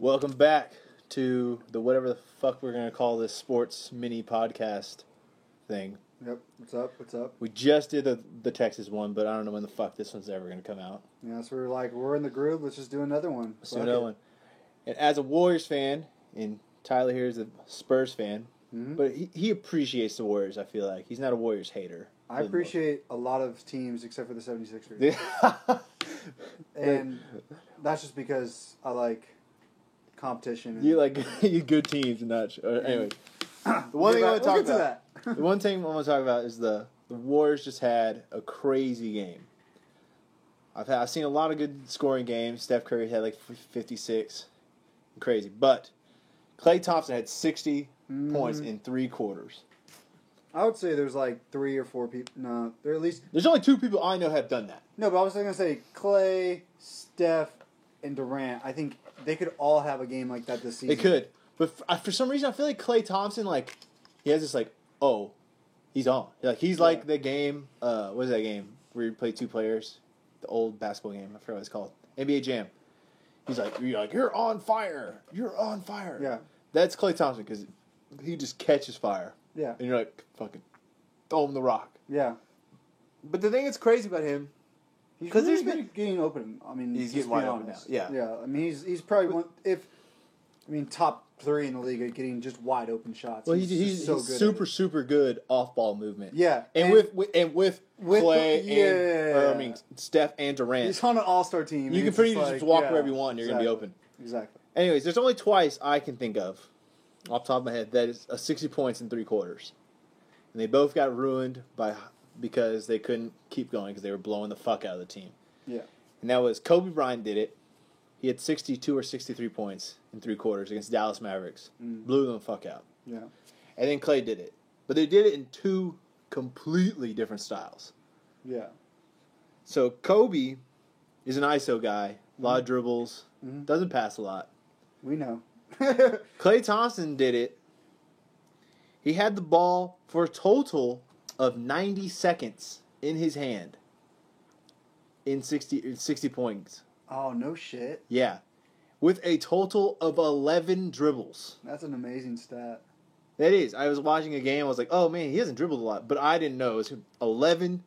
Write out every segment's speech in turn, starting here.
Welcome back to the whatever the fuck we're going to call this sports mini podcast thing. Yep. What's up? What's up? We just did the Texas one, but I don't know when the fuck this one's ever going to come out. Yeah, so we're in the groove. Let's just do another one. Let's do another one. And as a Warriors fan, and Tyler here is a Spurs fan, but he appreciates the Warriors, I feel like. He's not a Warriors hater. I appreciate a lot of teams except for the 76ers. And that's just because I like competition. You like you good teams and not... Anyway. The one thing I want to talk about... The one thing I want to talk about is the Warriors just had a crazy game. I've seen a lot of good scoring games. Steph Curry had like 56. Crazy. But Klay Thompson had 60 points in 3 quarters. I would say there's like 3 or 4 people. No, there at least... There's only 2 people I know have done that. No, but I was going to say Klay, Steph, and Durant. I think they could all have a game like that this season. They could. But for some reason, I feel like Klay Thompson, like, he has this, like, oh, he's on. Like, he's like the game, what is that game where you play 2 players? The old basketball game. I forgot what it's called. NBA Jam. He's like, you're on fire. You're on fire. Yeah. That's Klay Thompson because he just catches fire. Yeah. And you're like, fucking, throw him the rock. Yeah. But the thing that's crazy about him, because he's been getting open. I mean, he's getting wide open now. Yeah. Yeah. I mean, he's probably top 3 in the league at getting just wide open shots. Well, he's so good super good off ball movement. Yeah. And with Klay Steph and Durant. He's on an all-star team. You can pretty much just walk wherever you want and you're going to be open. Exactly. Anyways, there's only twice I can think of, off the top of my head, that is 60 points in 3 quarters. And they both got ruined because they couldn't keep going because they were blowing the fuck out of the team. Yeah. And that was Kobe Bryant did it. He had 62 or 63 points in 3 quarters against Dallas Mavericks. Blew them the fuck out. Yeah. And then Klay did it. But they did it in 2 completely different styles. Yeah. So Kobe is an ISO guy. A lot of dribbles. Doesn't pass a lot. We know. Klay Thompson did it. He had the ball for a total of 90 seconds in his hand in 60 points. Oh, no shit. Yeah. With a total of 11 dribbles. That's an amazing stat. That is. I was watching a game. I was like, oh, man, he hasn't dribbled a lot. But I didn't know. It was 11.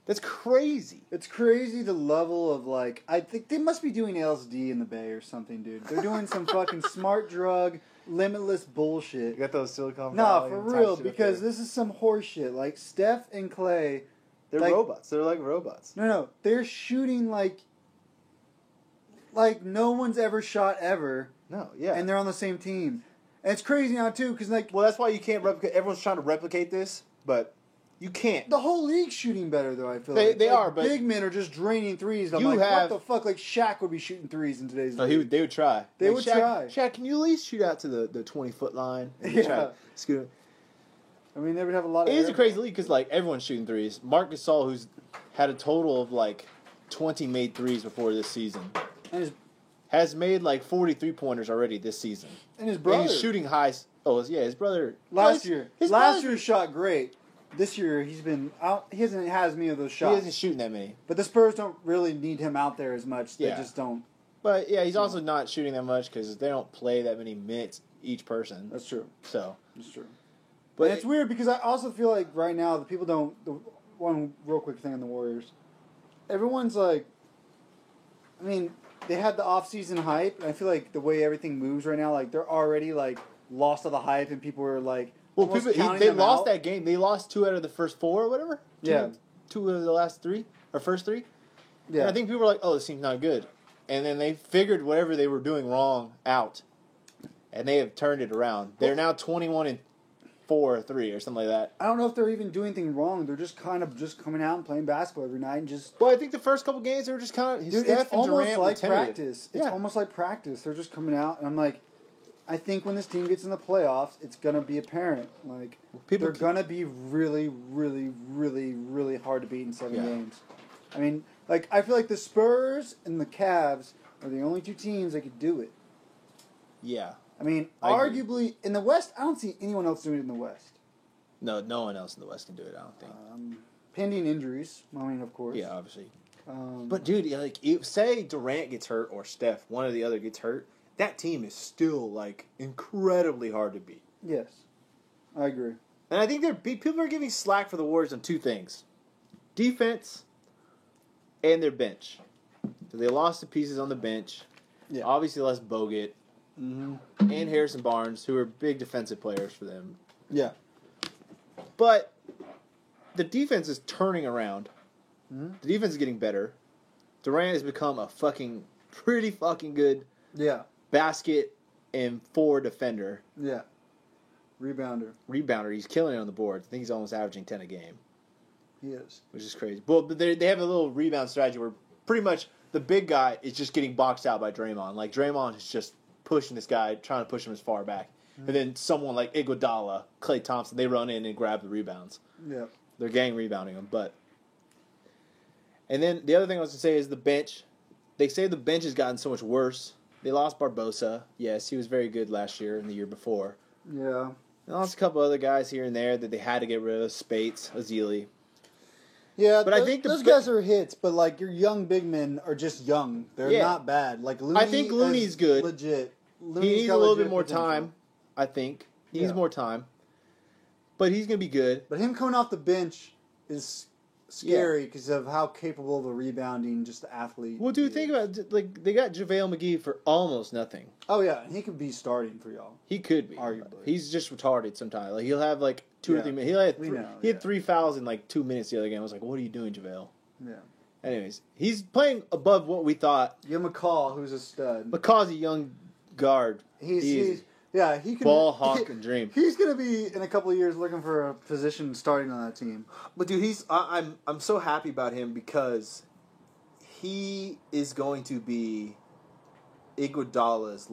That's crazy. It's crazy the level of, like... I think they must be doing LSD in the Bay or something, dude. They're doing some fucking smart drug, limitless bullshit. You got those Silicon Valley for real, because this is some horse shit. Like, Steph and Klay... They're robots. They're like robots. No. They're shooting like no one's ever shot ever. No, yeah. And they're on the same team. And it's crazy now, too, because, like... Well, that's why you can't replicate... Everyone's trying to replicate this, but you can't. The whole league's shooting better, though, I feel like. They are, but... Big men are just draining threes. I'm like, what the fuck? Like, Shaq would be shooting threes in today's league. They would try. They would try. Shaq, can you at least shoot out to the 20-foot line? Yeah. I mean, they would have a lot of... It is a crazy league because, like, everyone's shooting threes. Marc Gasol, who's had a total of, like, 20 made threes before this season, has made, like, 40 three-pointers already this season. And his brother... And he's shooting high... Oh, yeah, his brother... Last year shot great. This year, he's been... he hasn't had as many of those shots. He isn't shooting that many. But the Spurs don't really need him out there as much. They just don't... But, yeah, he's also not shooting that much because they don't play that many minutes each person. That's true. So... That's true. But and it's weird because I also feel like right now the people don't... One real quick thing on the Warriors. Everyone's like... I mean, they had the off-season hype, and I feel like the way everything moves right now, like, they're already, like, lost all the hype, and people are, like... Well, they lost that game. They lost 2 out of the first 4 or whatever? 2 out of the last 3? Or first 3? Yeah. And I think people were like, oh, this seems not good. And then they figured whatever they were doing wrong out. And they have turned it around. They're now 21-4 or 3 or something like that. I don't know if they're even doing anything wrong. They're just kind of just coming out and playing basketball every night and just... Well, I think the first couple games they were just kind of... Dude, it's almost like practice. It's almost like practice. They're just coming out, and I'm like... I think when this team gets in the playoffs, it's going to be apparent. Like, they're going to be really, really, really, really hard to beat in 7 games. I mean, like, I feel like the Spurs and the Cavs are the only 2 teams that could do it. Yeah. I mean, arguably, in the West, I don't see anyone else doing it in the West. No one else in the West can do it, I don't think. Pending injuries. I mean, of course. Yeah, obviously. But, dude, like, say Durant gets hurt or Steph, one or the other gets hurt, that team is still like incredibly hard to beat. Yes, I agree. And I think people are giving slack for the Warriors on two things: defense and their bench. So they lost the pieces on the bench. Yeah. Obviously, lost Bogut and Harrison Barnes, who are big defensive players for them. Yeah. But the defense is turning around. Mm-hmm. The defense is getting better. Durant has become a pretty fucking good basket and forward defender. Yeah. Rebounder. He's killing it on the board. I think he's almost averaging 10 a game. He is. Which is crazy. Well, but they have a little rebound strategy where pretty much the big guy is just getting boxed out by Draymond. Like, Draymond is just pushing this guy, trying to push him as far back. Mm-hmm. And then someone like Iguodala, Klay Thompson, they run in and grab the rebounds. Yeah. They're gang rebounding them. And then the other thing I was going to say is the bench. They say the bench has gotten so much worse. They lost Barbosa. Yes, he was very good last year and the year before. Yeah. They lost a couple other guys here and there that they had to get rid of. Spates, Azili. Yeah, but I think those guys are hits, but like your young big men are just young. They're not bad. Like Looney, I think Looney's good. Legit. He needs a little bit more time. I think he needs more time, but he's gonna be good. But him coming off the bench is scary because of how capable of a rebounding just athlete. Well, dude, think about it. Like they got JaVale McGee for almost nothing. Oh yeah, he could be starting for y'all. He could be. Arguably, he's just retarded sometimes. Like he'll have like 2 or 3 minutes. He had 3 fouls in like 2 minutes the other game. I was like, what are you doing, JaVale? Yeah. Anyways, he's playing above what we thought. You have McCall, who's a stud. McCall's a young guard. He can ball hawk and dream. He's gonna be in a couple of years looking for a position starting on that team. But dude, I'm so happy about him because he is going to be Iguodala's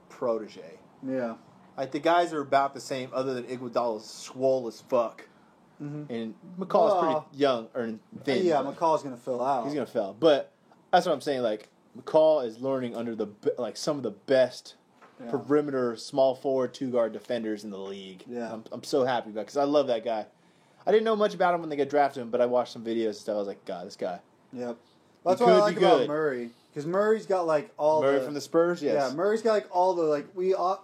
protege. Yeah. Like the guys are about the same, other than Iguodala's swole as fuck, and McCall's pretty young or thin. Yeah, McCall's gonna fill out. He's gonna fill, but that's what I'm saying. Like McCall is learning under some of the best perimeter small forward 2-guard defenders in the league. Yeah, I'm so happy about it because I love that guy. I didn't know much about him when they got drafted him, but I watched some videos and stuff. I was like, God, this guy. Yep. That's what I like about Murray. Because Murray's got like all Murray from the Spurs, yes. Yeah, Murray's got like all the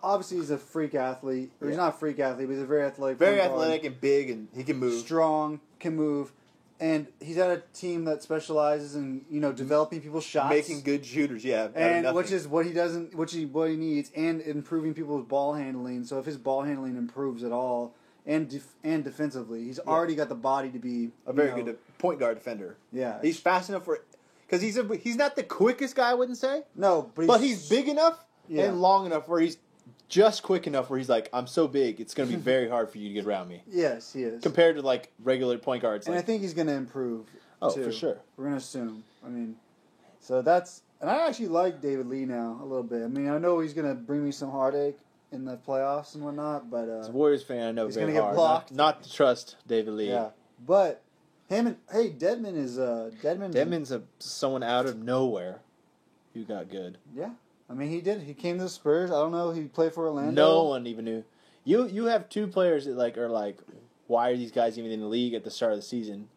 obviously he's a freak athlete. Or he's not a freak athlete, but he's a very athletic. Very athletic and big, and he can move. Strong, can move, and he's at a team that specializes in developing people's shots, making good shooters. Yeah, and which is what he needs, and improving people's ball handling. So if his ball handling improves at all, and defensively, he's already got the body to be a very good point guard defender. Yeah, he's fast enough for. Because he's not the quickest guy, I wouldn't say. No, but he's big enough and long enough where he's just quick enough where he's like, I'm so big, it's going to be very hard for you to get around me. Yes, he is. Compared to like regular point guards. And I think he's going to improve. Oh, for sure. We're going to assume. I mean, so that's... And I actually like David Lee now a little bit. I mean, I know he's going to bring me some heartache in the playoffs and whatnot, but... As a Warriors fan, I know he's very hard. Get blocked. Not to trust David Lee. Yeah, but... Dedmon is Dedmon's someone out of nowhere who got good. Yeah, I mean he did. He came to the Spurs. I don't know. He played for Orlando. No one even knew. You have 2 players that are like, why are these guys even in the league at the start of the season?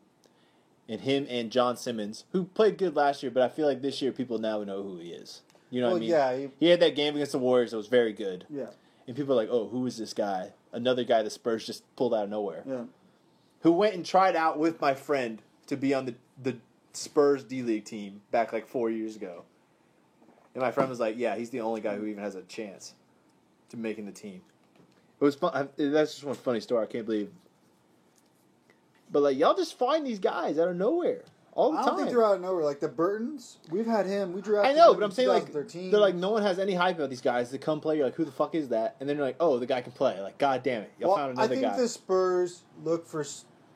And him and John Simmons, who played good last year, but I feel like this year people now know who he is. You know what I mean? Yeah, he had that game against the Warriors that was very good. Yeah, and people are like, oh, who is this guy? Another guy the Spurs just pulled out of nowhere. Yeah. Who went and tried out with my friend to be on the Spurs D-League team back like 4 years ago. And my friend was like, yeah, he's the only guy who even has a chance to making the team. It was fun. That's just one funny story. I can't believe. But like, y'all just find these guys out of nowhere all the time. I don't think they're out of nowhere. Like the Burtons, we've had him. We drafted. I know, but I'm saying like they're like no one has any hype about these guys. They come play. You're like, who the fuck is that? And then you're like, oh, the guy can play. Like, god damn it, y'all found another guy. I think the Spurs look for.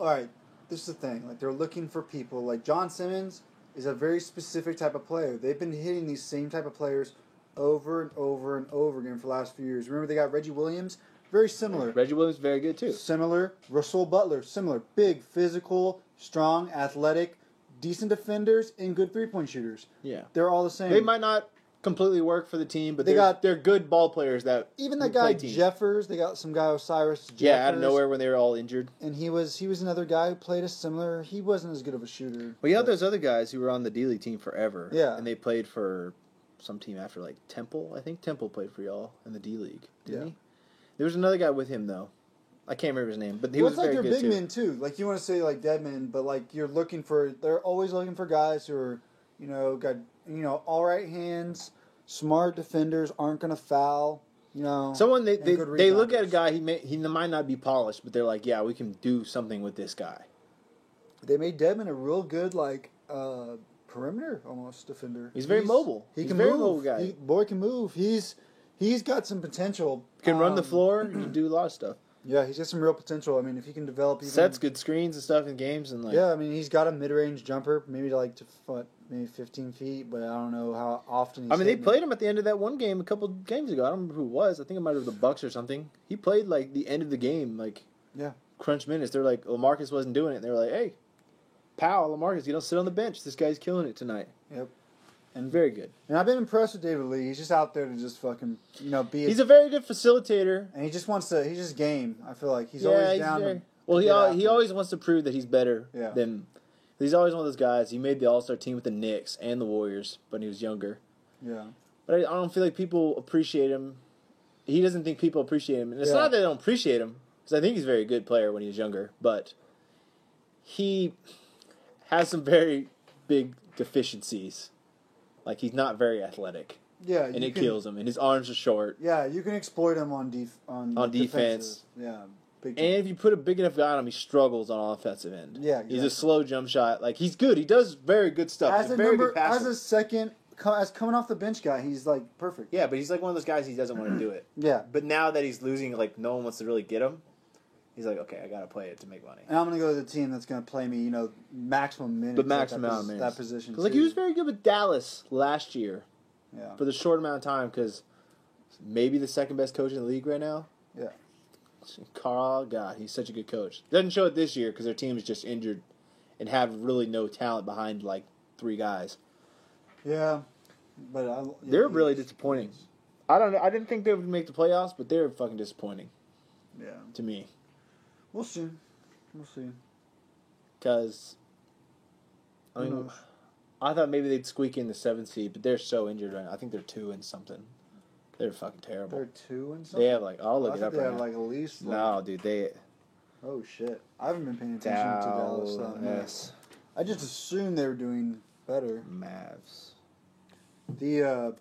All right, this is the thing. Like they're looking for people. Like John Simmons is a very specific type of player. They've been hitting these same type of players over and over and over again for the last few years. Remember they got Reggie Williams? Very similar. Reggie Williams is very good too. Similar. Russell Butler, similar. Big, physical, strong, athletic, decent defenders, and good 3-point shooters. Yeah. They're all the same. They might not completely work for the team, but they're good ball players that even that guy Jeffers, they got some guy Osiris Jeffers. Yeah, out of nowhere when they were all injured. And he was another guy who played a similar. He wasn't as good of a shooter. Well, you have those other guys who were on the D-League team forever. Yeah. And they played for some team after, like Temple. I think Temple played for y'all in the D League, didn't he? There was another guy with him though. I can't remember his name, but he was very good too. It's like they're big men too. Like you want to say like dead men, but like they're always looking for guys who are, got all right hands, smart defenders, aren't gonna foul. Someone they look at a guy he might not be polished, but they're like, yeah, we can do something with this guy. They made Dedmon a real good perimeter almost defender. He's very mobile. He's a very move. Mobile guy. Boy can move. He's got some potential. Can run the floor. He can do a lot of stuff. Yeah, he's got some real potential. I mean, if he can develop, sets good screens and stuff in games and I mean, he's got a mid-range jumper, maybe maybe 15 feet, but I don't know how often. They played him at the end of that one game a couple games ago. I don't remember who it was. I think it might have been the Bucks or something. He played like the end of the game, crunch minutes. They're like, LaMarcus wasn't doing it. And they were like, hey, pal, LaMarcus, you don't sit on the bench. This guy's killing it tonight. Yep. And very good. And I've been impressed with David Lee. He's just out there to just fucking, be. He's a very good facilitator. And he just wants to. He's just game. I feel like he's always down. He always wants to prove that he's better than. He's always one of those guys. He made the All-Star team with the Knicks and the Warriors when he was younger. Yeah. But I don't feel like people appreciate him. He doesn't think people appreciate him. And it's not that they don't appreciate him, because I think he's a very good player when he was younger. But he has some very big deficiencies. Like, he's not very athletic. Yeah. And it kills him. And his arms are short. Yeah, you can exploit him on defense. Yeah. And if you put a big enough guy on him, he struggles on offensive end. Yeah, exactly. He's a slow jump shot. Like, he's good. He does very good stuff. As coming off the bench guy, he's like perfect. Yeah, but he's like one of those guys, he doesn't want to do it. Yeah. But now that he's losing, like, no one wants to really get him, he's like, okay, I got to play it to make money. And I'm going to go to the team that's going to play me, maximum minutes. The maximum amount of minutes. That position. Because, he was very good with Dallas last year. Yeah. For the short amount of time, because maybe the second best coach in the league right now. Yeah. Carl, God, he's such a good coach. Doesn't show it this year because their team is just injured and have really no talent behind like 3 guys. Yeah, but they're really disappointing. I don't know. I didn't think they would make the playoffs, but they're fucking disappointing. Yeah, to me. We'll see. Because I thought maybe they'd squeak in the 7th seed, but they're so injured right now. I think they're 2 and something. They're fucking terrible. They're 2 and something? They have I'll look it up right now. They have at least. No, dude, they. Oh shit! I haven't been paying attention to Dallas that much. I just assumed they were doing better. Mavs. The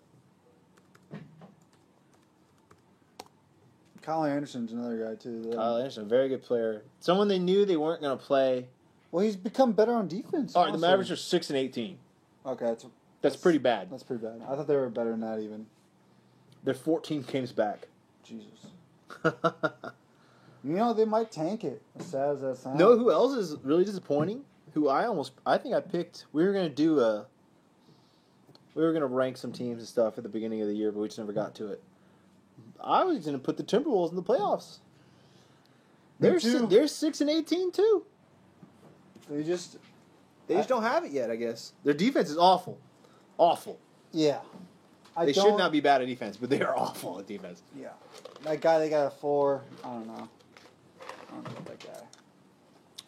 Kyle Anderson's another guy too. Kyle Anderson, very good player. Someone they knew they weren't going to play. Well, he's become better on defense. All right, the Mavericks are 6 and 18. Okay, that's pretty bad. That's pretty bad. I thought they were better than that even. They're 14 games back. Jesus. They might tank it. As sad as that sounds. Know who else is really disappointing? Who I think I picked. We were going to rank some teams and stuff at the beginning of the year, but we just never got to it. I was going to put the Timberwolves in the playoffs. They're 6 and 18 too. They just don't have it yet, I guess. Their defense is awful. Awful. Yeah. They should not be bad at defense, but they are awful at defense. Yeah. That guy they got a 4. I don't know about that guy.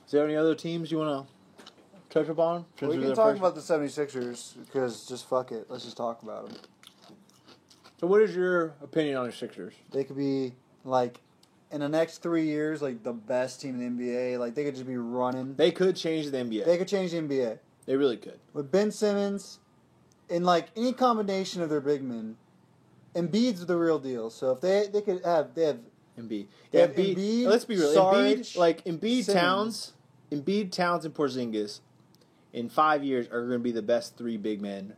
Is there any other teams you want to touch upon? We can talk about the 76ers, because just fuck it. Let's just talk about them. So what is your opinion on the Sixers? They could be, in the next 3 years, the best team in the NBA. They could just be running. They could change the NBA. They could change the NBA. They really could. With Ben Simmons, and, any combination of their big men, Embiid's the real deal. So if they have Embiid. Embiid. Let's be real. Sarge, Embiid, Towns, and Porzingis in 5 years are going to be the best 3 big men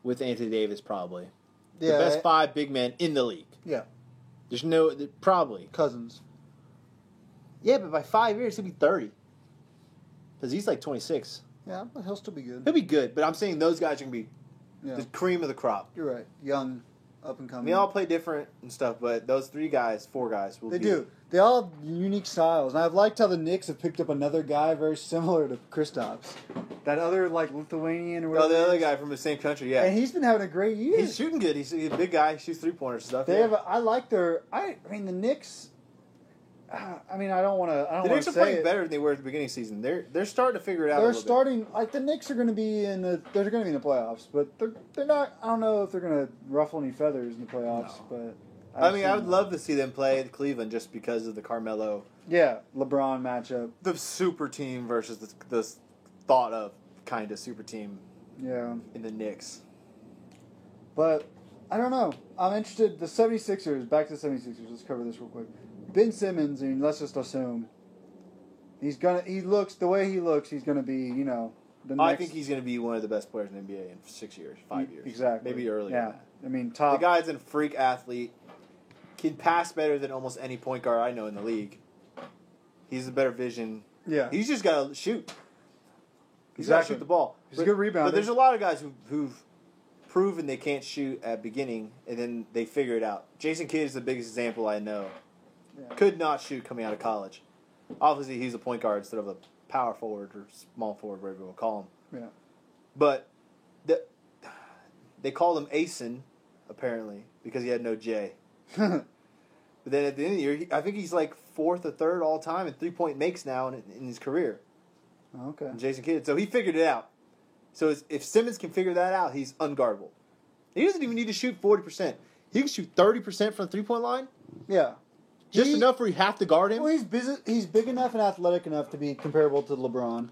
with Anthony Davis probably. The best 5 big men in the league. Yeah. There's probably. Cousins. Yeah, but by 5 years he'll be 30. Because he's 26. Yeah, but he'll still be good. He'll be good, but I'm saying those guys are going to be the cream of the crop. You're right. Young, up and coming. They all play different and stuff, but those 4 guys will be. They do. They all have unique styles. And I've liked how the Knicks have picked up another guy very similar to Kristaps. That other, Lithuanian or whatever. Oh, the other guy from the same country, yeah. And he's been having a great year. He's shooting good. He's a big guy. He shoots 3-pointers and stuff. The Knicks, I mean, I don't want to. The Knicks are playing better than they were at the beginning of the season. They're starting to figure it out. They're starting like the Knicks are going to be in the. They're going to be in the playoffs, but they're not. I don't know if they're going to ruffle any feathers in the playoffs, but. I would love to see them play Cleveland just because of the Carmelo. Yeah, LeBron matchup. The super team versus the thought of kind of super team. Yeah. In the Knicks. But I don't know. I'm interested. The 76ers. Back to the 76ers. Let's cover this real quick. Ben Simmons, I mean, let's just assume he looks the way he looks. He's gonna be, the next. I think he's gonna be one of the best players in the NBA in 6 years, 5 years, exactly, maybe earlier. Yeah, I mean, top. The guy's a freak athlete. Can pass better than almost any point guard I know in the league. He's a better vision. Yeah, he's just gotta shoot. He's gotta shoot the ball. He's a good rebounder. But there's a lot of guys who've proven they can't shoot at beginning, and then they figure it out. Jason Kidd is the biggest example I know. Yeah. Could not shoot coming out of college. Obviously, he's a point guard instead of a power forward or small forward, whatever you want to call him. Yeah. But they called him Asen, apparently, because he had no J. But then at the end of the year, I think he's like 4th or 3rd all time in 3-point makes now in his career. Okay. Jason Kidd. So he figured it out. So if Simmons can figure that out, he's unguardable. He doesn't even need to shoot 40%. He can shoot 30% from the 3-point line. Yeah. Just enough where you have to guard him. Well, he's big enough and athletic enough to be comparable to LeBron.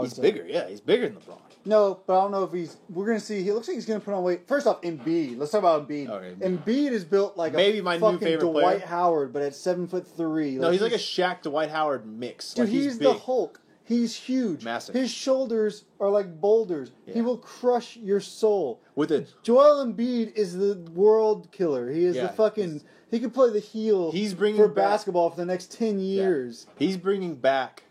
He's bigger, yeah. He's bigger than LeBron. No, but I don't know if we're going to see. He looks like he's going to put on weight. First off, Embiid. Let's talk about Embiid. Okay, Embiid is built like maybe my fucking new favorite Dwight player. Howard, but at 7'3". No, he's like a Shaq Dwight Howard mix. Dude, like he's the Hulk. He's huge. Massive. His shoulders are like boulders. Yeah. He will crush your soul. Joel Embiid is the world killer. He is the fucking. He can play the heel. For basketball for the next 10 years. Yeah. He's bringing back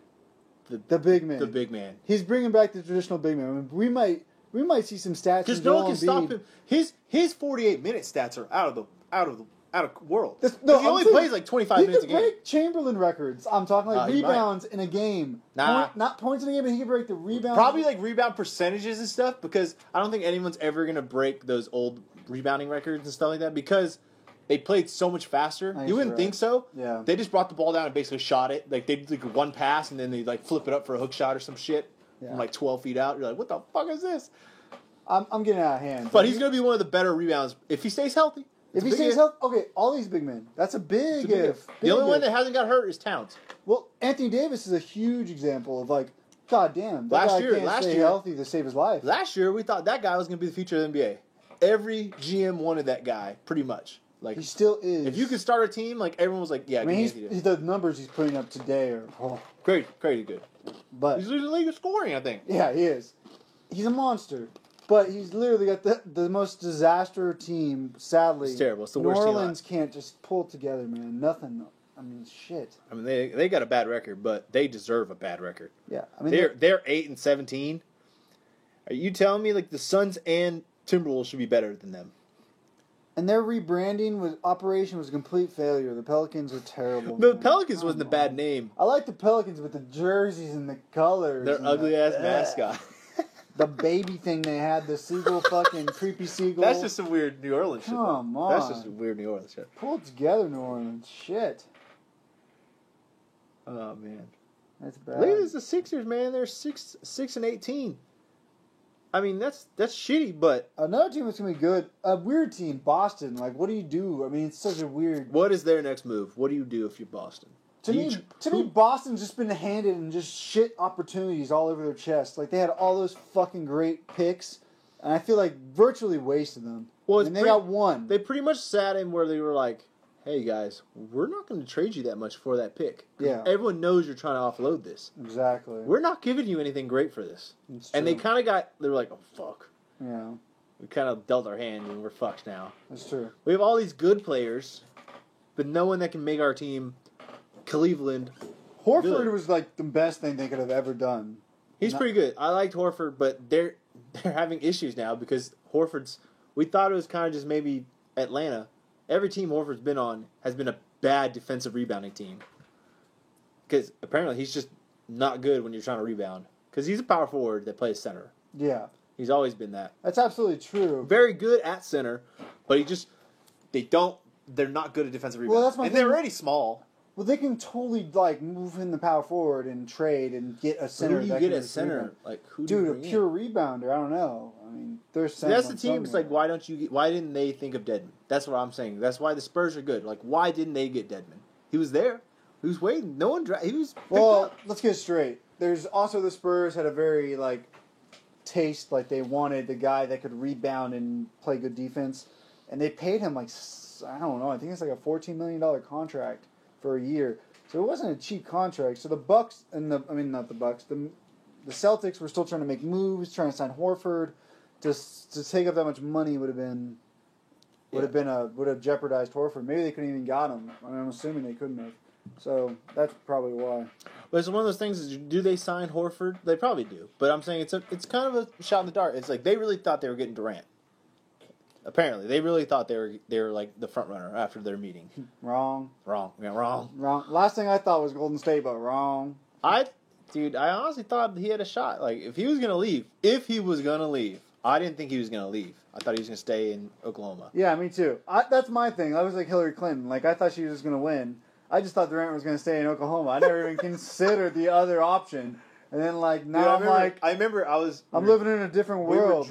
the big man. The big man. He's bringing back the traditional big man. I mean, we might see some stats because no one can stop him. His 48-minute stats are out of world. He only plays like 25 minutes a game. He can break Chamberlain records. I'm talking like rebounds in a game. Not points in a game, but he can break the rebounds. Probably like rebound percentages and stuff, because I don't think anyone's ever going to break those old rebounding records and stuff like that, because they played so much faster. You wouldn't think so. Yeah. They just brought the ball down and basically shot it. Like they did like one pass and then they like flip it up for a hook shot or some shit from like 12 feet out. You're like, what the fuck is this? I'm getting out of hand. But he's going to be one of the better rebounds if he stays healthy. If he stays healthy, okay, all these big men. That's a big if. The only one that hasn't got hurt is Towns. Well, Anthony Davis is a huge example of like, goddamn, that last guy can't stay healthy to save his life. Last year, we thought that guy was going to be the future of the NBA. Every GM wanted that guy, pretty much. Like he still is. If you could start a team, like everyone was like, yeah. I mean, the numbers he's putting up today are crazy good. But he's leading the league of scoring, I think. Yeah, he is. He's a monster. But he's literally got the most disaster team, sadly. It's terrible. It's the New worst team. Orleans can't just pull together, man. Nothing. I mean, shit. I mean, they got a bad record, but they deserve a bad record. Yeah, I mean they're 8-17. Are you telling me like the Suns and Timberwolves should be better than them? And their rebranding operation was a complete failure. The Pelicans were terrible. The Pelicans wasn't a bad name. I like the Pelicans with the jerseys and the colors. Their ugly ass mascot. The baby thing they had, the seagull fucking creepy seagull. That's just some weird New Orleans shit. Come on. That's just some weird New Orleans shit. Pull it together, New Orleans. Shit. Oh, man. That's bad. Look at the Sixers, man. They're 6-18. I mean, that's shitty, but... Another team that's going to be good. A weird team, Boston. Like, what do you do? I mean, it's such a weird... What is their next move? What do you do if you're Boston? To me, Boston's just been handed and just shit opportunities all over their chest. Like, they had all those fucking great picks, and I feel like virtually wasted them. Well, and they got one. They pretty much sat in where they were like, hey, guys, we're not going to trade you that much for that pick. Yeah. Everyone knows you're trying to offload this. Exactly. We're not giving you anything great for this. And they kind of they were like, oh, fuck. Yeah. We kind of dealt our hand, and we're fucked now. That's true. We have all these good players, but no one that can make our team... Cleveland. Horford was like the best thing they could have ever done. He's pretty good. I liked Horford, but they're having issues now because Horford's... We thought it was kind of just maybe Atlanta. Every team Horford's been on has been a bad defensive rebounding team. Because apparently he's just not good when you're trying to rebound. Because he's a power forward that plays center. Yeah. He's always been that. That's absolutely true. Very good at center, but they're not good at defensive rebounding. Well, that's my thing. They're already small. Well, they can totally like move in the power forward and trade and get a center. Who do you get at center? Rebound. Like who? Dude, a pure rebounder. I don't know. I mean, there's that's the team. It's like why didn't they think of Dedmon? That's what I'm saying. That's why the Spurs are good. Like why didn't they get Dedmon? He was there. He was waiting. No one. He was. Well, let's get it straight. There's also the Spurs had a very like taste. Like they wanted the guy that could rebound and play good defense, and they paid him like I don't know. I think it's like a $14 million contract for a year. So it wasn't a cheap contract. So the Bucks and not the Bucks. The Celtics were still trying to make moves, trying to sign Horford. To take up that much money would have jeopardized Horford. Maybe they couldn't even got him. I mean, I'm assuming they couldn't have. So that's probably why. But it's one of those things. Is do they sign Horford? They probably do. But I'm saying it's kind of a shot in the dark. It's like they really thought they were getting Durant. Apparently, they really thought they were like the front runner after their meeting. Wrong. Yeah, wrong. Last thing I thought was Golden State, but wrong. I honestly thought he had a shot. Like if he was gonna leave, I didn't think he was gonna leave. I thought he was gonna stay in Oklahoma. Yeah, me too. That's my thing. I was like Hillary Clinton. Like I thought she was just gonna win. I just thought Durant was gonna stay in Oklahoma. I never even considered the other option. And then like now I remember I'm living in a different world.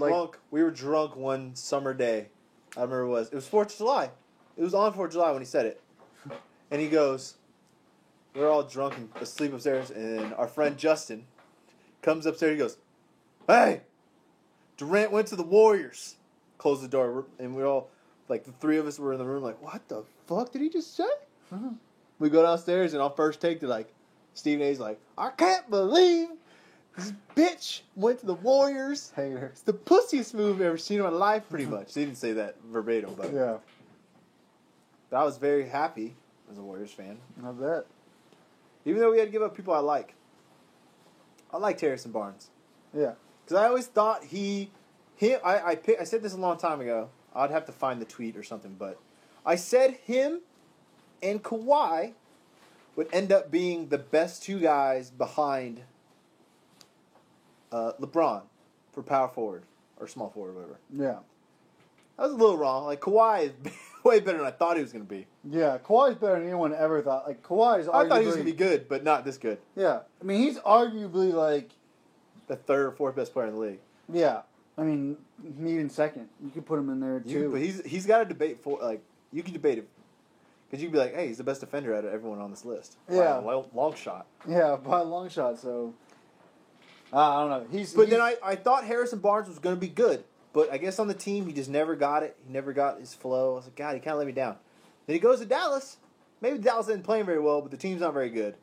We were drunk one summer day. I remember it was 4th of July. It was on 4th of July when he said it. And he goes, we're all drunk and asleep upstairs, and our friend Justin comes upstairs. He goes, "Hey, Durant went to the Warriors." Closed the door, and we're all like the three of us were in the room like, "What the fuck did he just say?" We go downstairs, and on first take, they're like, Stephen A's like, "I can't believe this bitch went to the Warriors." Hater. It's the pussiest move I've ever seen in my life, pretty much. He didn't say that verbatim, but yeah. But I was very happy as a Warriors fan. I bet. Even though we had to give up people I like. I liked Harrison Barnes. Yeah. Because I always thought I said this a long time ago. I'd have to find the tweet or something, but I said him and Kawhi would end up being the best two guys behind LeBron for power forward or small forward, whatever. Yeah. I was a little wrong. Like Kawhi is way better than I thought he was going to be. Yeah, Kawhi's better than anyone ever thought. Like Kawhi is. I thought he was going to be good, but not this good. Yeah, I mean he's arguably like the third or fourth best player in the league. Yeah, I mean even second. You could put him in there too. But he's got a debate for like you can debate it because you can be like, hey, he's the best defender out of everyone on this list. Yeah, by a long shot. Yeah, by a long shot. So I don't know. Then I thought Harrison Barnes was going to be good. But I guess on the team, he just never got it. He never got his flow. I was like, God, he kind of let me down. Then he goes to Dallas. Maybe Dallas isn't playing very well, but the team's not very good.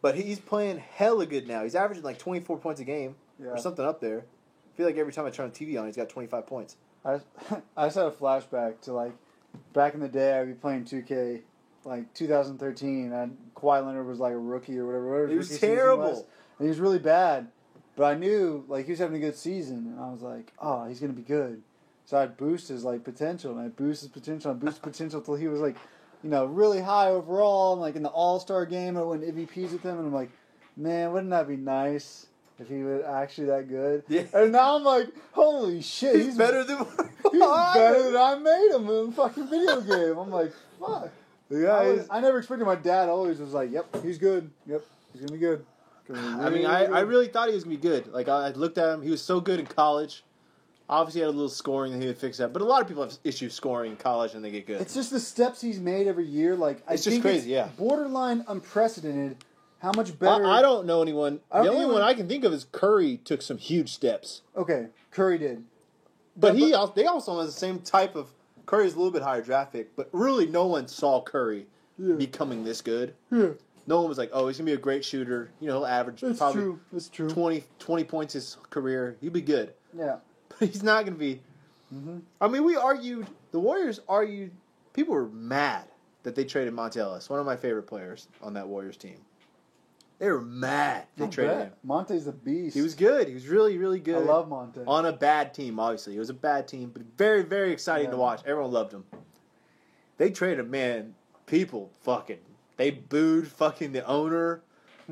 But he's playing hella good now. He's averaging like 24 points a game or something up there. I feel like every time I turn the TV on, he's got 25 points. I just had a flashback to like back in the day. I'd be playing 2K, like 2013, and Kawhi Leonard was like a rookie or whatever. He was terrible. And he was really bad. But I knew, like, he was having a good season, and I was like, oh, he's going to be good. So I'd boost his, like, potential, and I'd boost his potential, until he was, like, you know, really high overall, and, like, in the All-Star game, I win MVPs with him, and I'm like, man, wouldn't that be nice if he was actually that good? Yeah. And now I'm like, holy shit, he's better than I made him in a fucking video game. I'm like, fuck. I never expected. My dad always was like, yep, he's good. Yep, he's going to be good. I really thought he was going to be good. Like, I looked at him. He was so good in college. Obviously, he had a little scoring that he would fix that. But a lot of people have issues scoring in college and they get good. It's just the steps he's made every year. Like it's just crazy, borderline unprecidented how much better... I don't know anyone. The only one I can think of is Curry took some huge steps. Okay, Curry did. But they also have the same type of... Curry's a little bit higher draft pick, but really no one saw Curry becoming this good. Yeah. No one was like, oh, he's going to be a great shooter. You know, he'll average probably That's true. 20 points his career. He'll be good. Yeah. But he's not going to be... Mm-hmm. I mean, the Warriors argued... People were mad that they traded Monte Ellis, one of my favorite players on that Warriors team. They were mad they traded him. Monte's a beast. He was good. He was really, really good. I love Monte. On a bad team, obviously. It was a bad team, but very, very exciting to watch. Everyone loved him. They traded him, man. People fucking... They booed fucking the owner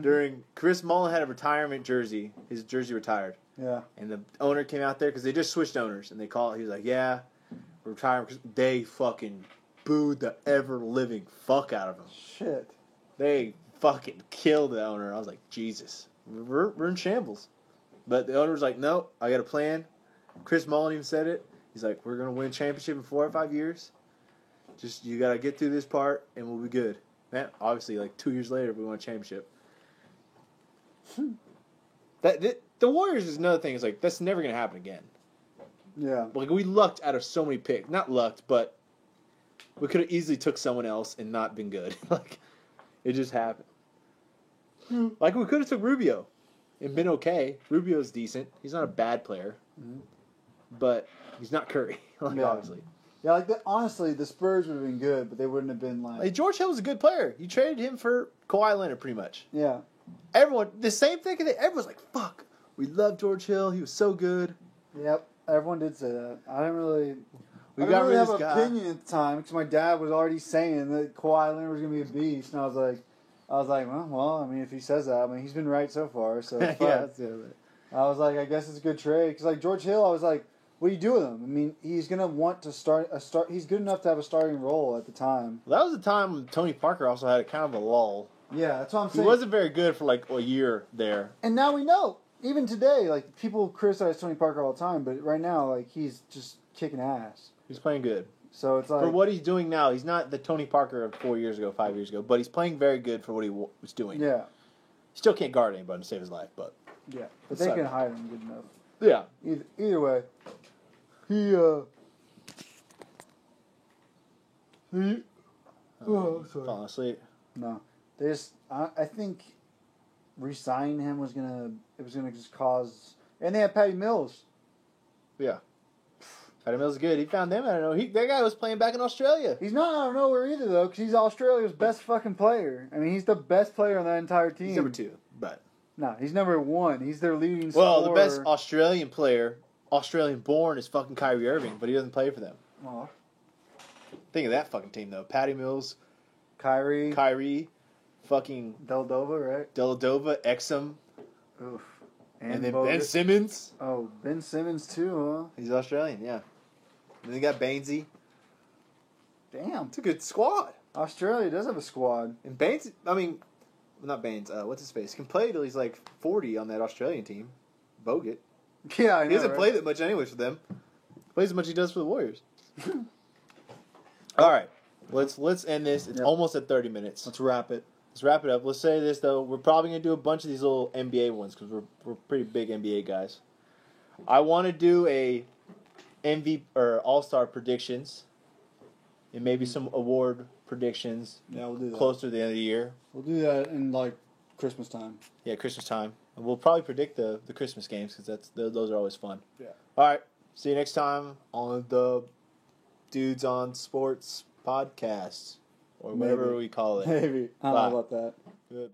during... Chris Mullin had a retirement jersey. His jersey retired. Yeah. And the owner came out there because they just switched owners. And he was like, yeah, we're retiring. They fucking booed the ever living fuck out of him. Shit. They fucking killed the owner. I was like, Jesus, we're in shambles. But the owner was like, no, I got a plan. Chris Mullin even said it. He's like, we're gonna win a championship in 4 or 5 years. Just you gotta get through this part, and we'll be good. Man, obviously, like 2 years later, we won a championship. The Warriors is another thing. It's like that's never gonna happen again. Yeah. Like we lucked out of so many picks. Not lucked, but we could have easily took someone else and not been good. Like it just happened. Like we could have took Rubio and been okay. Rubio's decent. He's not a bad player, but he's not Curry. Obviously. Yeah, like honestly, the Spurs would have been good, but they wouldn't have been like George Hill was a good player. You traded him for Kawhi Leonard, pretty much. Yeah. Everyone, the same thing. Everyone's like, "Fuck, we love George Hill. He was so good." Yep, everyone did say that. I didn't really. We I got didn't rid really of have this an guy. opinion at the time because my dad was already saying that Kawhi Leonard was going to be a beast, and I was like, well, I mean, if he says that, I mean, he's been right so far, so it's fine. Yeah, that's it. I was like, I guess it's a good trade because like George Hill, I was like, what do you do with him? I mean, he's going to want to start. He's good enough to have a starting role at the time. Well, that was the time when Tony Parker also had a kind of a lull. Yeah, that's what I'm He saying. wasn't very good for like a year there. And now we know. Even today, like people criticize Tony Parker all the time, but right now, like he's just kicking ass. He's playing good. So it's like For what he's doing now, he's not the Tony Parker of 4 years ago, 5 years ago, but he's playing very good for what he was doing. Yeah. He still can't guard anybody to save his life, but Yeah, but they can hide him good enough. yeah. Either way, he oh, sorry. Falling asleep. No, they just I think re-signing him was gonna just cause, and they had Patty Mills. Yeah. Patty Mills is good. He found them. I don't know. That guy was playing back in Australia. He's not out of nowhere either though, because he's Australia's best fucking player. I mean, he's the best player on that entire team. He's number 2, but No, he's number 1. He's their leading scorer. well, the best Australian player, Australian-born, is fucking Kyrie Irving, but he doesn't play for them. Aw. Think of that fucking team though. Patty Mills, Kyrie, fucking Deladova, right? Deladova, Exum, Oof. and then Bogut. Ben Simmons. Oh, Ben Simmons too, huh? He's Australian, yeah. And then they got Bainesy. Damn. It's a good squad. Australia does have a squad. And Baines, I mean, not Baines. What's his face? Can play till he's like 40 on that Australian team. Bogut. Yeah, I know. He doesn't right? play that much anyways for them. Plays as much as he does for the Warriors. All right, let's end this. It's almost at 30 minutes. Let's wrap it. Let's wrap it up. Let's say this though. We're probably gonna do a bunch of these little NBA ones because we're pretty big NBA guys. I want to do a MVP or All-Star predictions, and maybe some award predictions. Yeah, we'll do that. Closer to the end of the year. We'll do that in like Christmas time. Yeah, Christmas time. And we'll probably predict the Christmas games because those are always fun. Yeah. All right. See you next time on the Dudes on Sports podcast or whatever we call it. Maybe. I don't know about that. Goodbye.